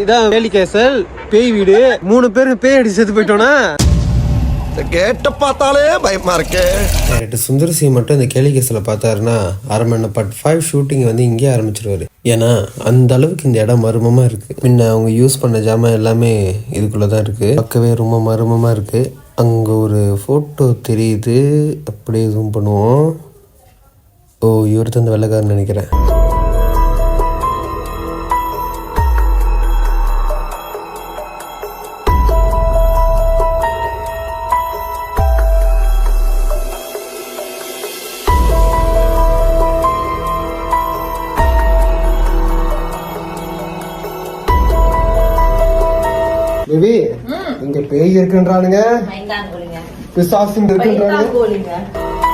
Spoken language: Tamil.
இதான் வேலிக்கேசல் பேய் வீடு. 3 பேரும் பேய் அடி செத்து போயிட்டோம்னா கேட்ட பார்த்தாலே பயமா இருக்கு. சுந்தர் சி மட்டும் இந்த கேலிகேஸ்ல பார்த்தாருன்னா அரமண பார்ட் 5 ஷூட்டிங் வந்து இங்கே ஆரம்பிச்சிருவாரு. ஏன்னா அந்த அளவுக்கு இந்த இடம் மர்மமா இருக்கு. முன்ன அவங்க யூஸ் பண்ண ஜாமான் எல்லாமே இதுக்குள்ளதான் இருக்கு. பார்க்கவே ரொம்ப மர்மமா இருக்கு. அங்க ஒரு போட்டோ தெரியுது. அப்படியே ஜூம் பண்ணுவோம். ஓ, இவர் தான் அந்த வெள்ளைக்காரன்னு நினைக்கிறேன். பேபி, இங்க பேய் இருக்குன்றானுங்க, பிசாசுங்க இருக்குன்றானுங்க.